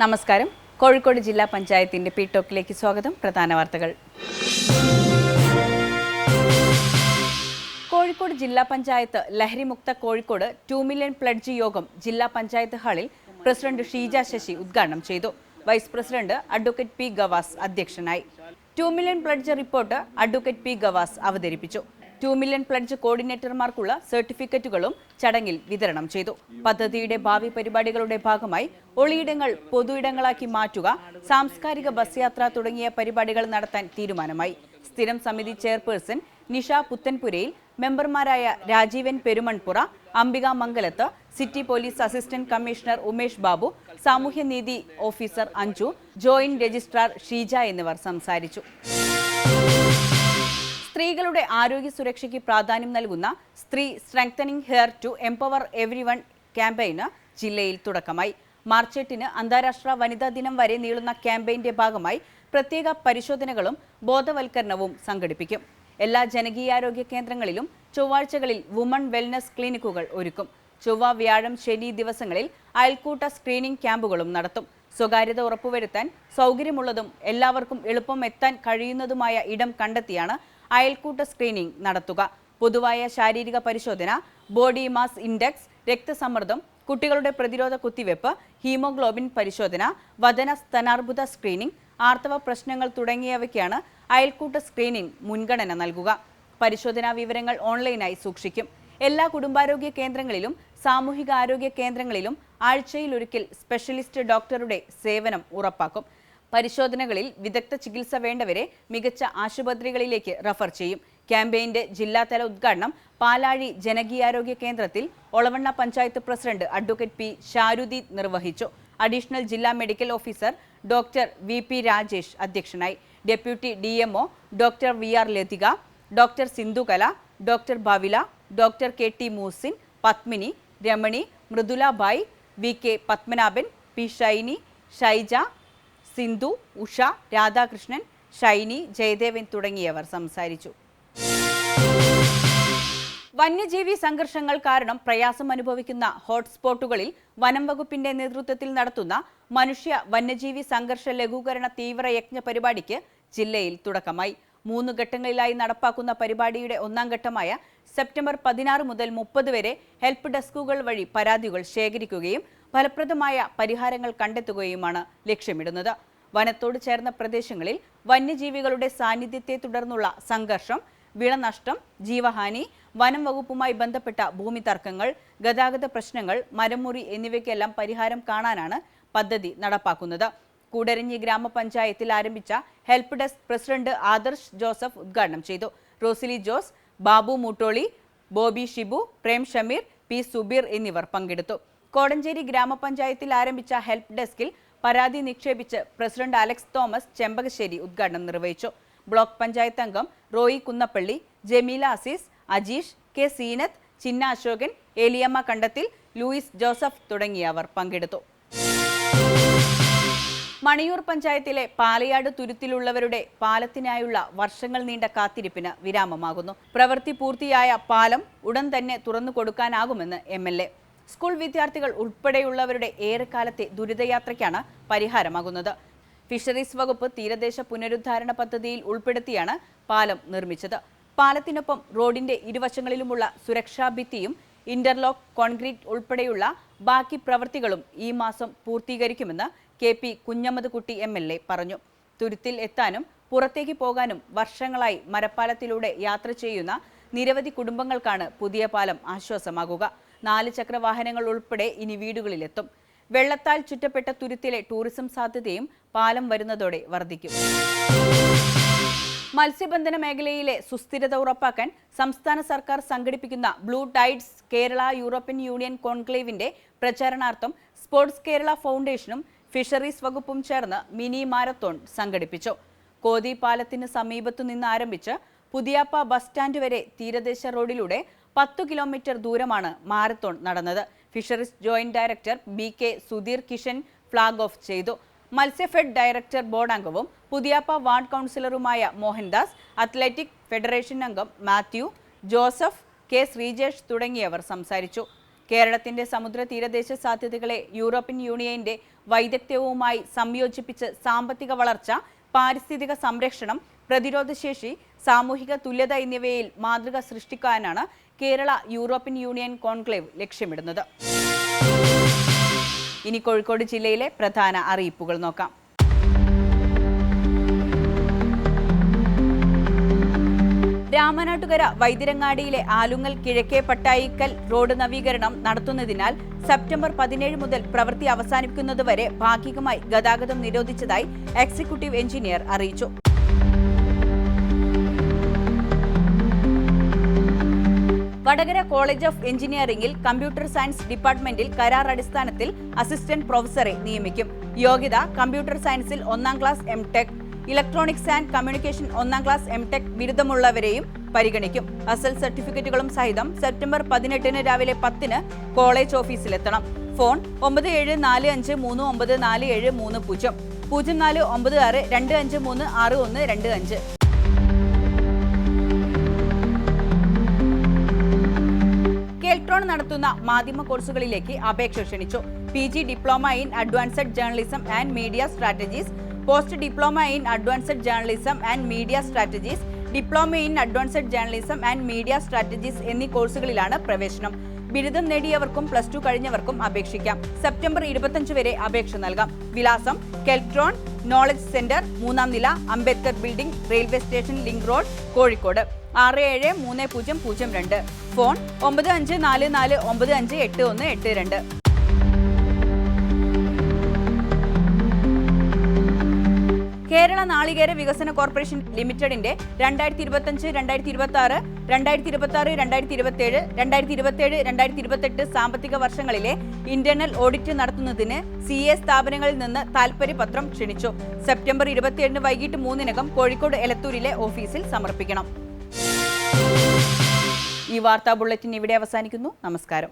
നമസ്കാരം. കോഴിക്കോട് ജില്ലാ പഞ്ചായത്തിന്റെ പി ടോക്കിലേക്ക് സ്വാഗതം. പ്രധാന വാർത്തകൾ. കോഴിക്കോട് ജില്ലാ പഞ്ചായത്ത് ലഹരിമുക്ത കോഴിക്കോട് 2 മില്യൺ പ്ലഡ്ജ് യോഗം ജില്ലാ പഞ്ചായത്ത് ഹാളിൽ പ്രസിഡന്റ് ഷീജ ശശി ഉദ്ഘാടനം ചെയ്തു. Vice president advocate P Gavas അധ്യക്ഷനായി. 2 million pledge report advocate P Gavas അവതരിപ്പിച്ചു. 2 മില്യൺ പ്ലഡ്ജ് കോർഡിനേറ്റർമാർക്കുള്ള സർട്ടിഫിക്കറ്റുകളും ചടങ്ങിൽ വിതരണം ചെയ്തു. പദ്ധതിയുടെ ഭാവി പരിപാടികളുടെ ഭാഗമായി ഒളിയിടങ്ങൾ പൊതുയിടങ്ങളാക്കി മാറ്റുക, സാംസ്കാരിക ബസ് യാത്ര തുടങ്ങിയ പരിപാടികൾ നടത്താൻ തീരുമാനമായി. സ്ഥിരം സമിതി ചെയർപേഴ്സൺ നിഷ പുത്തൻപുരയിൽ, മെമ്പർമാരായ Rajeevan Perumanpura, Ambika Mangalath, city police assistant commissioner Umesh Babu, സാമൂഹ്യനീതി officer Anju, joint registrar Sheeja എന്നിവർ സംസാരിച്ചു. സ്ത്രീകളുടെ ആരോഗ്യ സുരക്ഷയ്ക്ക് പ്രാധാന്യം നൽകുന്ന സ്ത്രീ strengthening her to empower everyone ക്യാമ്പയിന് ജില്ലയിൽ തുടക്കമായി. മാർച്ച് 8-ന് അന്താരാഷ്ട്ര വനിതാ ദിനം വരെ നീളുന്ന ക്യാമ്പയിന്റെ ഭാഗമായി പ്രത്യേക പരിശോധനകളും ബോധവൽക്കരണവും സംഘടിപ്പിക്കും. എല്ലാ ജനകീയാരോഗ്യ കേന്ദ്രങ്ങളിലും ചൊവ്വാഴ്ചകളിൽ വുമൺ വെൽനസ് ക്ലിനിക്കുകൾ ഒരുക്കും. ചൊവ്വ, വ്യാഴം, ശനി ദിവസങ്ങളിൽ അയൽക്കൂട്ട സ്ക്രീനിംഗ് ക്യാമ്പുകളും നടത്തും. സ്വകാര്യത ഉറപ്പുവരുത്താൻ സൗകര്യമുള്ളതും എല്ലാവർക്കും എളുപ്പം എത്താൻ കഴിയുന്നതുമായ ഇടം കണ്ടെത്തിയാണ് അയൽക്കൂട്ട സ്ക്രീനിംഗ് നടത്തുക. പൊതുവായ ശാരീരിക പരിശോധന, ബോഡി മാസ് ഇൻഡെക്സ്, രക്തസമ്മർദ്ദം, കുട്ടികളുടെ പ്രതിരോധ കുത്തിവെപ്പ്, ഹീമോഗ്ലോബിൻ പരിശോധന, വദന സ്തനാർബുദ സ്ക്രീനിംഗ്, ആർത്തവ പ്രശ്നങ്ങൾ തുടങ്ങിയവയ്ക്കാണ് അയൽക്കൂട്ട സ്ക്രീനിംഗ് മുൻഗണന നൽകുക. പരിശോധനാ വിവരങ്ങൾ ഓൺലൈനായി സൂക്ഷിക്കും. എല്ലാ കുടുംബാരോഗ്യ കേന്ദ്രങ്ങളിലും സാമൂഹിക ആരോഗ്യ കേന്ദ്രങ്ങളിലും ആഴ്ചയിലൊരിക്കൽ സ്പെഷ്യലിസ്റ്റ് ഡോക്ടറുടെ സേവനം ഉറപ്പാക്കും. പരിശോധനകളിൽ വിദഗ്ധ ചികിത്സ വേണ്ടവരെ മികച്ച ആശുപത്രികളിലേക്ക് റഫർ ചെയ്യും. ക്യാമ്പയിന്റെ ജില്ലാതല ഉദ്ഘാടനം പാലാഴി ജനകീയാരോഗ്യ കേന്ദ്രത്തിൽ Olavanna panchayat president advocate P Sharudi നിർവഹിച്ചു. അഡീഷണൽ ജില്ലാ medical officer doctor V P. Rajesh അധ്യക്ഷനായി. Deputy DMO doctor VR Lathika, doctor Sindhukala, doctor Bhavila, doctor KT Moosin, Padmini, Ramani, Mridula Bai, VK Padmanabhan, P Shiny, Shaija, Sindhu, Usha, Radhakrishnan, Shiny, Jayadevan തുടങ്ങിയവർ സംസാരിച്ചു. വന്യജീവി സംഘർഷങ്ങൾ കാരണം പ്രയാസം അനുഭവിക്കുന്ന ഹോട്ട്സ്പോട്ടുകളിൽ വനം വകുപ്പിന്റെ നേതൃത്വത്തിൽ നടത്തുന്ന മനുഷ്യ വന്യജീവി സംഘർഷ ലഘൂകരണ തീവ്ര യജ്ഞ പരിപാടിക്ക് ജില്ലയിൽ തുടക്കമായി. 3 ഘട്ടങ്ങളിലായി നടപ്പാക്കുന്ന പരിപാടിയുടെ 1ാം ഘട്ടമായ സെപ്റ്റംബർ 16 മുതൽ 30 വരെ ഹെൽപ്പ് ഡെസ്കുകൾ വഴി പരാതികൾ ശേഖരിക്കുകയും ഫലപ്രദമായ പരിഹാരങ്ങൾ കണ്ടെത്തുകയുമാണ് ലക്ഷ്യമിടുന്നത്. വനത്തോട് ചേർന്ന പ്രദേശങ്ങളിൽ വന്യജീവികളുടെ സാന്നിധ്യത്തെ തുടർന്നുള്ള സംഘർഷം, വിളനഷ്ടം, ജീവഹാനി, വനം വകുപ്പുമായി ബന്ധപ്പെട്ട ഭൂമി തർക്കങ്ങൾ, ഗതാഗത പ്രശ്നങ്ങൾ, മരംമുറി എന്നിവയ്ക്കെല്ലാം പരിഹാരം കാണാനാണ് പദ്ധതി നടപ്പാക്കുന്നത്. കൂടരഞ്ഞി ഗ്രാമപഞ്ചായത്തിൽ ആരംഭിച്ച help desk president Adarsh Joseph ഉദ്ഘാടനം ചെയ്തു. റോസിലി ജോസ്, ബാബു മൂട്ടോളി, ബോബി ഷിബു, പ്രേം ഷമീർ, P സുബീർ എന്നിവർ പങ്കെടുത്തു. കോടഞ്ചേരി ഗ്രാമപഞ്ചായത്തിൽ ആരംഭിച്ച ഹെൽപ്പ് ഡെസ്കിൽ പരാതി നിക്ഷേപിച്ച് പ്രസിഡന്റ് അലക്സ് തോമസ് ചെമ്പകശ്ശേരി ഉദ്ഘാടനം നിർവഹിച്ചു. ബ്ലോക്ക് പഞ്ചായത്ത് അംഗം റോയി കുന്നപ്പള്ളി, ജമീല അസീസ്, അജീഷ്, K സീനത്ത്, ചിന്ന അശോകൻ, ഏലിയമ്മ കണ്ടത്തിൽ, ലൂയിസ് ജോസഫ് തുടങ്ങിയവർ പങ്കെടുത്തു. മണിയൂർ പഞ്ചായത്തിലെ പാലയാട് തുരുത്തിലുള്ളവരുടെ പാലത്തിനായുള്ള വർഷങ്ങൾ നീണ്ട കാത്തിരിപ്പിന് വിരാമമാകുന്നു. പ്രവൃത്തി പൂർത്തിയായ പാലം ഉടൻ തന്നെ തുറന്നു കൊടുക്കാനാകുമെന്ന് MLA. സ്കൂൾ വിദ്യാർത്ഥികൾ ഉൾപ്പെടെയുള്ളവരുടെ ഏറെക്കാലത്തെ ദുരിതയാത്രയ്ക്കാണ് പരിഹാരമാകുന്നത്. ഫിഷറീസ് വകുപ്പ് തീരദേശ പുനരുദ്ധാരണ പദ്ധതിയിൽ ഉൾപ്പെടുത്തിയാണ് പാലം നിർമ്മിച്ചത്. പാലത്തിനൊപ്പം റോഡിന്റെ ഇരുവശങ്ങളിലുമുള്ള സുരക്ഷാ ഭിത്തിയും ഇന്റർലോക്ക് കോൺക്രീറ്റ് ഉൾപ്പെടെയുള്ള ബാക്കി പ്രവൃത്തികളും ഈ മാസം പൂർത്തീകരിക്കുമെന്ന് KP കുഞ്ഞമ്മദ് കുട്ടി MLA പറഞ്ഞു. തുരുത്തിൽ എത്താനും പുറത്തേക്ക് പോകാനും വർഷങ്ങളായി മരപ്പാലത്തിലൂടെ യാത്ര ചെയ്യുന്ന നിരവധി കുടുംബങ്ങൾക്കാണ് പുതിയ പാലം ആശ്വാസമാകുക. 4 ചക്ര വാഹനങ്ങൾ ഉൾപ്പെടെ ഇനി വീടുകളിലെത്തും. വെള്ളത്താൽ ചുറ്റപ്പെട്ട തുരുത്തിലെ ടൂറിസം സാധ്യതയും പാലം വരുന്നതോടെ വർദ്ധിക്കും. മത്സ്യബന്ധന മേഖലയിലെ സുസ്ഥിരത ഉറപ്പാക്കാൻ സംസ്ഥാന സർക്കാർ സംഘടിപ്പിക്കുന്ന blue tides Kerala European union കോൺക്ലേവിന്റെ പ്രചാരണാർത്ഥം സ്പോർട്സ് കേരള ഫൗണ്ടേഷനും ഫിഷറീസ് വകുപ്പും ചേർന്ന് മിനി മാരത്തോൺ സംഘടിപ്പിച്ചു. കോതി പാലത്തിന് സമീപത്തു നിന്ന് ആരംഭിച്ച് പുതിയാപ്പ ബസ് സ്റ്റാൻഡ് വരെ തീരദേശ റോഡിലൂടെ 10 കിലോമീറ്റർ ദൂരമാണ് മാരത്തോൺ നടന്നത്. Fisheries joint director BK Sudheer Kishan flag off ചെയ്തു. മത്സ്യഫെഡ് ഡയറക്ടർ ബോർഡ് അംഗവും പുതിയാപ്പ വാർഡ് കൗൺസിലറുമായ മോഹൻദാസ്, അത്ലറ്റിക് ഫെഡറേഷൻ അംഗം മാത്യു, ജോസഫ്, K ശ്രീജേഷ് തുടങ്ങിയവർ സംസാരിച്ചു. കേരളത്തിന്റെ സമുദ്ര തീരദേശ സാധ്യതകളെ യൂറോപ്യൻ യൂണിയന്റെ വൈദഗ്ധ്യവുമായി സംയോജിപ്പിച്ച് സാമ്പത്തിക വളർച്ച, പാരിസ്ഥിതിക സംരക്ഷണം, പ്രതിരോധശേഷി, സാമൂഹിക തുല്യത എന്നിവയിൽ മാതൃക സൃഷ്ടിക്കാനാണ് കേരള യൂറോപ്യൻ യൂണിയൻ കോൺക്ലേവ് ലക്ഷ്യമിടുന്നത്. ഇനി കോഴിക്കോട് ജില്ലയിലെ പ്രധാന അറിയിപ്പുകൾ നോക്കാം. രാമനാട്ടുകര വൈദ്യരങ്ങാടിയിലെ ആലുങ്ങൽ കിഴക്കേ പട്ടായിക്കൽ റോഡ് നവീകരണം നടത്തുന്നതിനാൽ സെപ്റ്റംബർ 17 മുതൽ പ്രവൃത്തി അവസാനിക്കുന്നതുവരെ ഭാഗികമായി ഗതാഗതം നിരോധിച്ചതായി എക്സിക്യൂട്ടീവ് എഞ്ചിനീയർ അറിയിച്ചു. വടകര കോളേജ് ഓഫ് എഞ്ചിനീയറിംഗിൽ കമ്പ്യൂട്ടർ സയൻസ് ഡിപ്പാർട്ട്മെന്റിൽ കരാർ അടിസ്ഥാനത്തിൽ അസിസ്റ്റന്റ് പ്രൊഫസറെ നിയമിക്കും. യോഗ്യത കമ്പ്യൂട്ടർ സയൻസിൽ 1ാം class M Tech, electronics and communication 1ാം ക്ലാസ് എംടെക് ബിരുദമുള്ളവരെയും പരിഗണിക്കും. അസൽ സർട്ടിഫിക്കറ്റുകളും സഹിതം സെപ്റ്റംബർ 18 രാവിലെ 10 കോളേജ് ഓഫീസിലെത്തണം. ഫോൺ 9745394730 0496253625. കെൽട്രോൺ നടത്തുന്ന മാധ്യമ കോഴ്സുകളിലേക്ക് അപേക്ഷ ക്ഷണിച്ചു. PG diploma in advanced journalism and media strategies, post diploma in advanced journalism and media strategies, diploma in advanced journalism and media strategies എന്നീ കോഴ്സുകളിലാണ് പ്രവേശനം. ബിരുദം നേടിയവർക്കും +2 കഴിഞ്ഞവർക്കും അപേക്ഷിക്കാം. സെപ്റ്റംബർ 25 വരെ അപേക്ഷ നൽകാം. വിലാസം: കെൽട്രോൺ നോളജ് സെന്റർ, 3ാം നില, Ambedkar building, railway station, link road, Kozhikode 673002. Phone 9544958182. Kerala നാളികേര വികസന കോർപ്പറേഷൻ ലിമിറ്റഡിന്റെ 2025-2026, 2026-2027, 2027-2028 സാമ്പത്തിക വർഷങ്ങളിലെ ഇന്റേണൽ ഓഡിറ്റ് നടത്തുന്നതിന് CA സ്ഥാപനങ്ങളിൽ നിന്ന് താൽപര്യപത്രം ക്ഷണിച്ചു. സെപ്റ്റംബർ 27 വൈകിട്ട് 3-നകം കോഴിക്കോട് എലത്തൂരിലെ ഓഫീസിൽ സമർപ്പിക്കണം. ഈ വാർത്താ ബുള്ളറ്റിൻ ഇവിടെ അവസാനിക്കുന്നു. നമസ്കാരം.